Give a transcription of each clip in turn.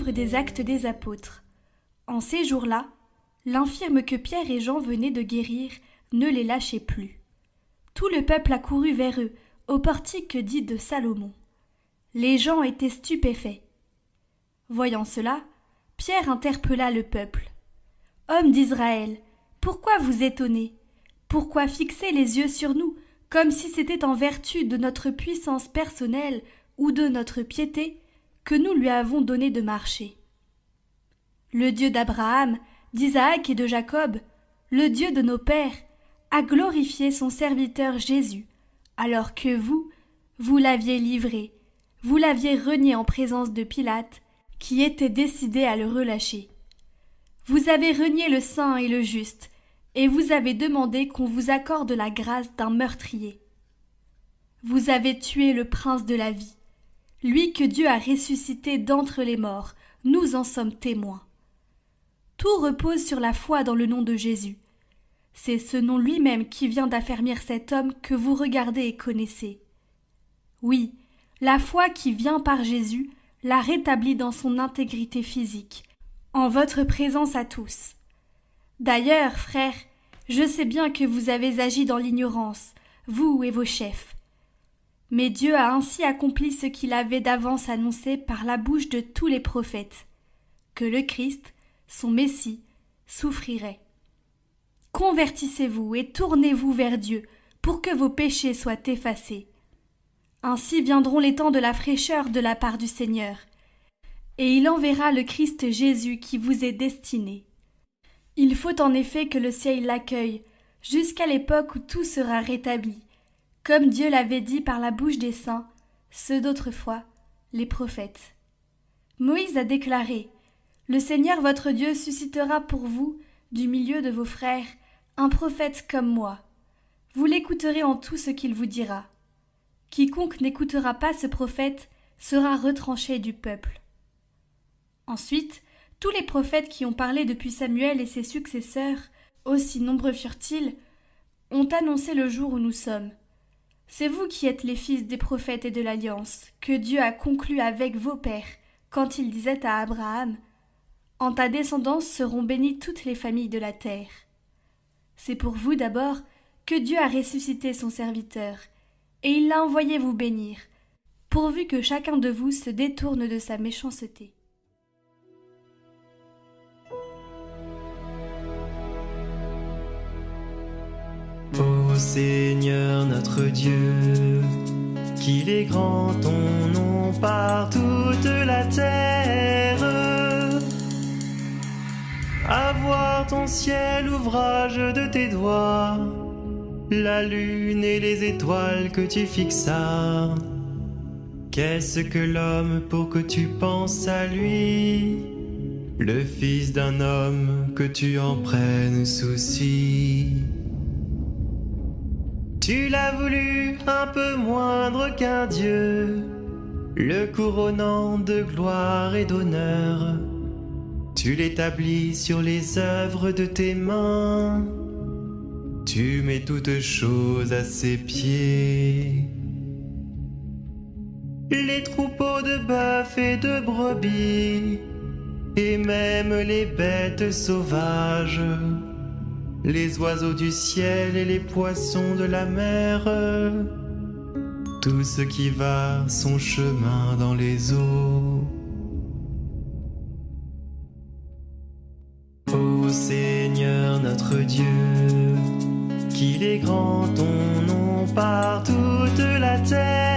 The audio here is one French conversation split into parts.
livre des Actes des Apôtres. En ces jours-là, l'infirme que Pierre et Jean venaient de guérir ne les lâchait plus. Tout le peuple accourut vers eux, au portique dit de Salomon. Les gens étaient stupéfaits. Voyant cela, Pierre interpella le peuple. « Hommes d'Israël, pourquoi vous étonnez? Pourquoi fixer les yeux sur nous, comme si c'était en vertu de notre puissance personnelle ou de notre piété que nous lui avons donné de marcher? Le Dieu d'Abraham, d'Isaac et de Jacob, le Dieu de nos pères, a glorifié son serviteur Jésus, alors que vous l'aviez livré, vous l'aviez renié en présence de Pilate, qui était décidé à le relâcher. Vous avez renié le saint et le juste, et vous avez demandé qu'on vous accorde la grâce d'un meurtrier. Vous avez tué le prince de la vie, lui que Dieu a ressuscité d'entre les morts, nous en sommes témoins. Tout repose sur la foi dans le nom de Jésus. C'est ce nom lui-même qui vient d'affermir cet homme que vous regardez et connaissez. Oui, la foi qui vient par Jésus l'a rétabli dans son intégrité physique, en votre présence à tous. D'ailleurs, frères, je sais bien que vous avez agi dans l'ignorance, vous et vos chefs. Mais Dieu a ainsi accompli ce qu'il avait d'avance annoncé par la bouche de tous les prophètes, que le Christ, son Messie, souffrirait. Convertissez-vous et tournez-vous vers Dieu pour que vos péchés soient effacés. Ainsi viendront les temps de la fraîcheur de la part du Seigneur, et il enverra le Christ Jésus qui vous est destiné. Il faut en effet que le ciel l'accueille, jusqu'à l'époque où tout sera rétabli, comme Dieu l'avait dit par la bouche des saints, ceux d'autrefois, les prophètes. Moïse a déclaré « Le Seigneur votre Dieu suscitera pour vous, du milieu de vos frères, un prophète comme moi. Vous l'écouterez en tout ce qu'il vous dira. Quiconque n'écoutera pas ce prophète sera retranché du peuple. » Ensuite, tous les prophètes qui ont parlé depuis Samuel et ses successeurs, aussi nombreux furent-ils, ont annoncé le jour où nous sommes. C'est vous qui êtes les fils des prophètes et de l'alliance, que Dieu a conclue avec vos pères, quand il disait à Abraham « En ta descendance seront bénies toutes les familles de la terre. » C'est pour vous d'abord que Dieu a ressuscité son serviteur, et il l'a envoyé vous bénir, pourvu que chacun de vous se détourne de sa méchanceté. Ô Seigneur notre Dieu, qu'il est grand ton nom par toute la terre. À voir ton ciel, ouvrage de tes doigts, la lune et les étoiles que tu fixas. Qu'est-ce que l'homme pour que tu penses à lui, le fils d'un homme que tu en prennes souci? Tu l'as voulu un peu moindre qu'un Dieu, le couronnant de gloire et d'honneur. Tu l'établis sur les œuvres de tes mains. Tu mets toutes choses à ses pieds. Les troupeaux de bœufs et de brebis, et même les bêtes sauvages, les oiseaux du ciel et les poissons de la mer, tout ce qui va son chemin dans les eaux. Ô Seigneur notre Dieu, qu'il est grand ton nom par toute la terre.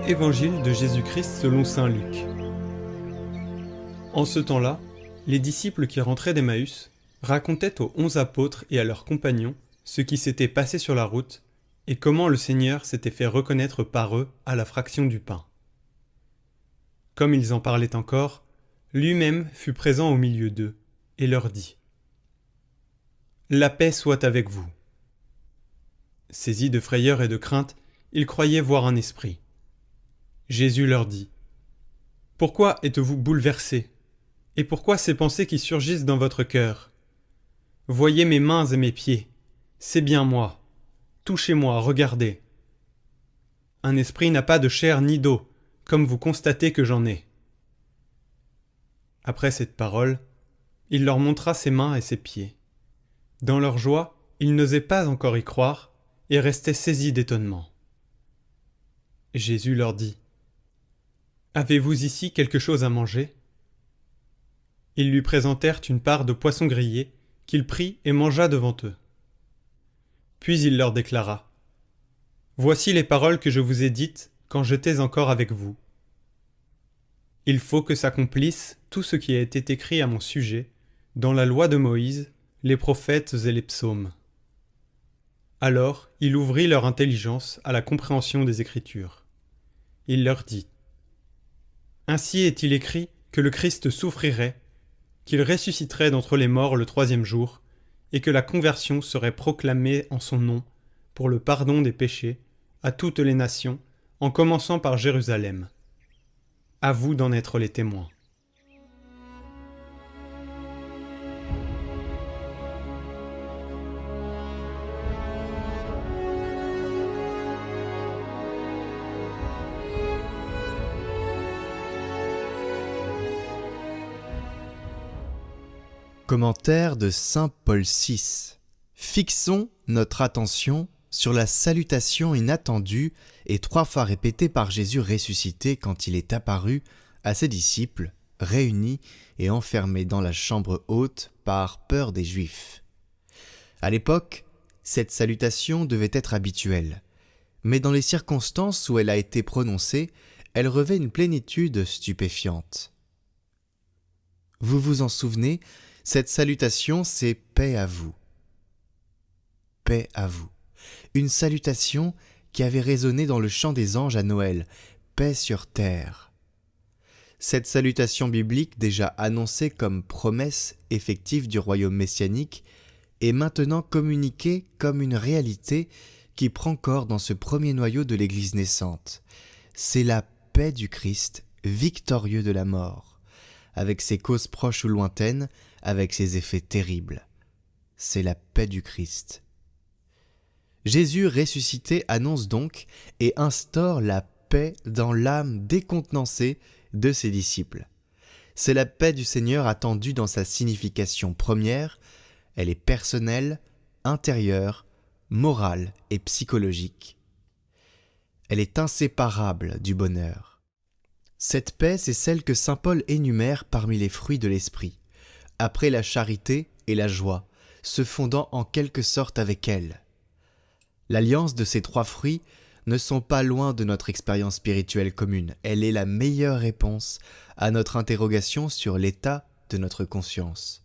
Évangile de Jésus-Christ selon saint Luc. En ce temps-là, les disciples qui rentraient d'Emmaüs racontaient aux 11 apôtres et à leurs compagnons ce qui s'était passé sur la route et comment le Seigneur s'était fait reconnaître par eux à la fraction du pain. Comme ils en parlaient encore, lui-même fut présent au milieu d'eux et leur dit « La paix soit avec vous. » Saisis de frayeur et de crainte, ils croyaient voir un esprit. Jésus leur dit « Pourquoi êtes-vous bouleversés ? Et pourquoi ces pensées qui surgissent dans votre cœur? Voyez mes mains et mes pieds. C'est bien moi. Touchez-moi, regardez. Un esprit n'a pas de chair ni d'eau, comme vous constatez que j'en ai. » Après cette parole, il leur montra ses mains et ses pieds. Dans leur joie, ils n'osaient pas encore y croire et restaient saisis d'étonnement. Jésus leur dit : « Avez-vous ici quelque chose à manger ? » Ils lui présentèrent une part de poisson grillé qu'il prit et mangea devant eux. Puis il leur déclara : « Voici les paroles que je vous ai dites quand j'étais encore avec vous. Il faut que s'accomplisse tout ce qui a été écrit à mon sujet dans la loi de Moïse, les prophètes et les psaumes. » Alors il ouvrit leur intelligence à la compréhension des Écritures. Il leur dit : « Ainsi est-il écrit que le Christ souffrirait, qu'il ressusciterait d'entre les morts le 3e jour, et que la conversion serait proclamée en son nom pour le pardon des péchés à toutes les nations, en commençant par Jérusalem. À vous d'en être les témoins. » Commentaire de saint Paul VI. Fixons notre attention sur la salutation inattendue et 3 fois répétée par Jésus ressuscité quand il est apparu à ses disciples, réunis et enfermés dans la chambre haute par peur des Juifs. À l'époque, cette salutation devait être habituelle, mais dans les circonstances où elle a été prononcée, elle revêt une plénitude stupéfiante. Vous vous en souvenez, cette salutation, c'est « paix à vous ». Paix à vous. Une salutation qui avait résonné dans le chant des anges à Noël, paix sur terre. Cette salutation biblique, déjà annoncée comme promesse effective du royaume messianique, est maintenant communiquée comme une réalité qui prend corps dans ce premier noyau de l'Église naissante. C'est la paix du Christ, victorieux de la mort, avec ses causes proches ou lointaines, avec ses effets terribles. C'est la paix du Christ. Jésus ressuscité annonce donc et instaure la paix dans l'âme décontenancée de ses disciples. C'est la paix du Seigneur attendue dans sa signification première. Elle est personnelle, intérieure, morale et psychologique. Elle est inséparable du bonheur. Cette paix, c'est celle que saint Paul énumère parmi les fruits de l'esprit, après la charité et la joie, se fondant en quelque sorte avec elle. L'alliance de ces 3 fruits ne sont pas loin de notre expérience spirituelle commune. Elle est la meilleure réponse à notre interrogation sur l'état de notre conscience.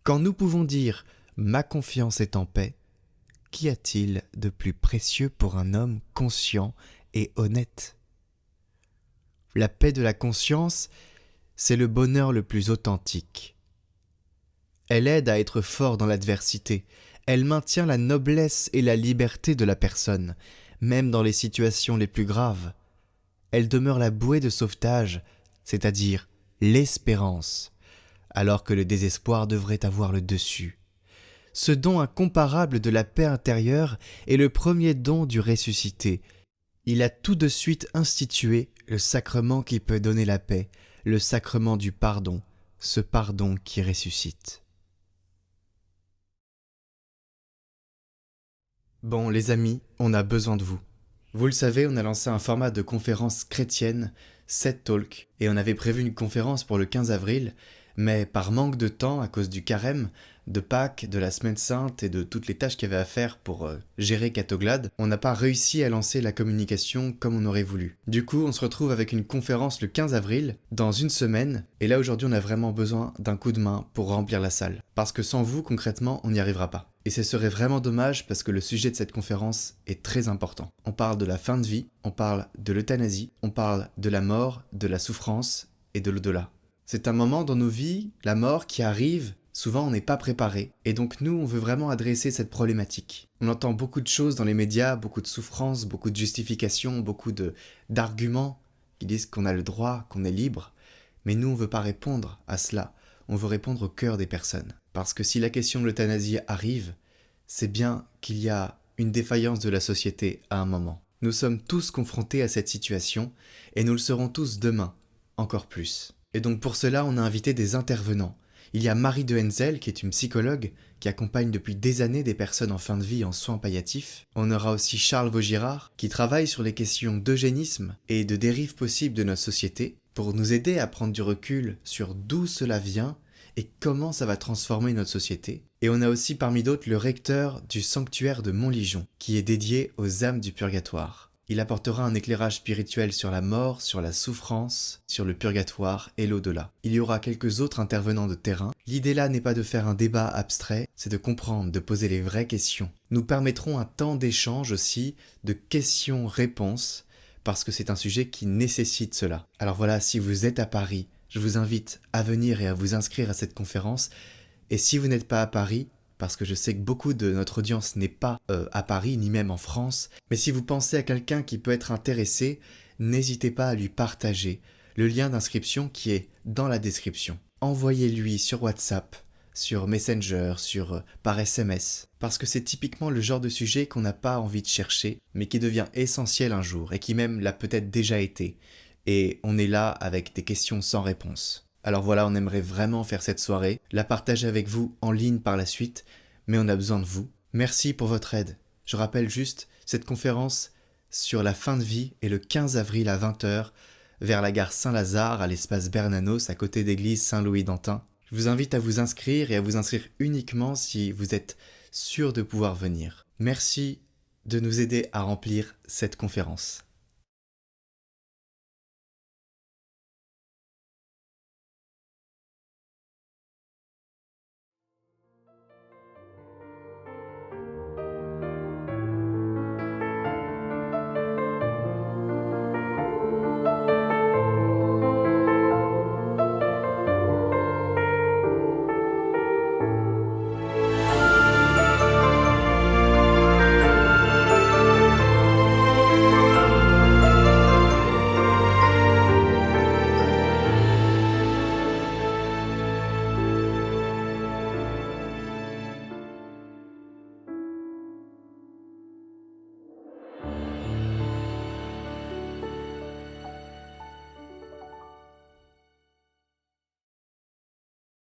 Quand nous pouvons dire « ma confiance est en paix », qu'y a-t-il de plus précieux pour un homme conscient et honnête ? La paix de la conscience, c'est le bonheur le plus authentique. Elle aide à être fort dans l'adversité. Elle maintient la noblesse et la liberté de la personne, même dans les situations les plus graves. Elle demeure la bouée de sauvetage, c'est-à-dire l'espérance, alors que le désespoir devrait avoir le dessus. Ce don incomparable de la paix intérieure est le premier don du ressuscité. Il a tout de suite institué le sacrement qui peut donner la paix, le sacrement du pardon, ce pardon qui ressuscite. Bon les amis, on a besoin de vous. Vous le savez, on a lancé un format de conférence chrétienne, 7 Talk, et on avait prévu une conférence pour le 15 avril, mais par manque de temps, à cause du carême, de Pâques, de la Semaine Sainte et de toutes les tâches qu'il y avait à faire pour gérer Catoglade, on n'a pas réussi à lancer la communication comme on aurait voulu. Du coup, on se retrouve avec une conférence le 15 avril, dans une semaine, et là aujourd'hui on a vraiment besoin d'un coup de main pour remplir la salle. Parce que sans vous, concrètement, on n'y arrivera pas. Et ce serait vraiment dommage parce que le sujet de cette conférence est très important. On parle de la fin de vie, on parle de l'euthanasie, on parle de la mort, de la souffrance et de l'au-delà. C'est un moment dans nos vies, la mort qui arrive, souvent on n'est pas préparé. Et donc nous, on veut vraiment adresser cette problématique. On entend beaucoup de choses dans les médias, beaucoup de souffrances, beaucoup de justifications, beaucoup d'arguments qui disent qu'on a le droit, qu'on est libre. Mais nous, on ne veut pas répondre à cela, on veut répondre au cœur des personnes. Parce que si la question de l'euthanasie arrive, c'est bien qu'il y a une défaillance de la société à un moment. Nous sommes tous confrontés à cette situation et nous le serons tous demain, encore plus. Et donc pour cela, on a invité des intervenants. Il y a Marie de Henzel, qui est une psychologue, qui accompagne depuis des années des personnes en fin de vie en soins palliatifs. On aura aussi Charles Vaugirard, qui travaille sur les questions d'eugénisme et de dérives possibles de notre société, pour nous aider à prendre du recul sur d'où cela vient et comment ça va transformer notre société. Et on a aussi parmi d'autres le recteur du sanctuaire de Montligeon, qui est dédié aux âmes du purgatoire. Il apportera un éclairage spirituel sur la mort, sur la souffrance, sur le purgatoire et l'au-delà. Il y aura quelques autres intervenants de terrain. L'idée là n'est pas de faire un débat abstrait, c'est de comprendre, de poser les vraies questions. Nous permettrons un temps d'échange aussi, de questions-réponses, parce que c'est un sujet qui nécessite cela. Alors voilà, si vous êtes à Paris, je vous invite à venir et à vous inscrire à cette conférence. Et si vous n'êtes pas à Paris, parce que je sais que beaucoup de notre audience n'est pas à Paris, ni même en France, mais si vous pensez à quelqu'un qui peut être intéressé, n'hésitez pas à lui partager le lien d'inscription qui est dans la description. Envoyez-lui sur WhatsApp, sur Messenger, par SMS, parce que c'est typiquement le genre de sujet qu'on n'a pas envie de chercher, mais qui devient essentiel un jour, et qui même l'a peut-être déjà été. Et on est là avec des questions sans réponse. Alors voilà, on aimerait vraiment faire cette soirée, la partager avec vous en ligne par la suite, mais on a besoin de vous. Merci pour votre aide. Je rappelle juste, cette conférence sur la fin de vie est le 15 avril à 20h, vers la gare Saint-Lazare, à l'espace Bernanos, à côté d'église Saint-Louis-d'Antin. Je vous invite à vous inscrire et à vous inscrire uniquement si vous êtes sûr de pouvoir venir. Merci de nous aider à remplir cette conférence.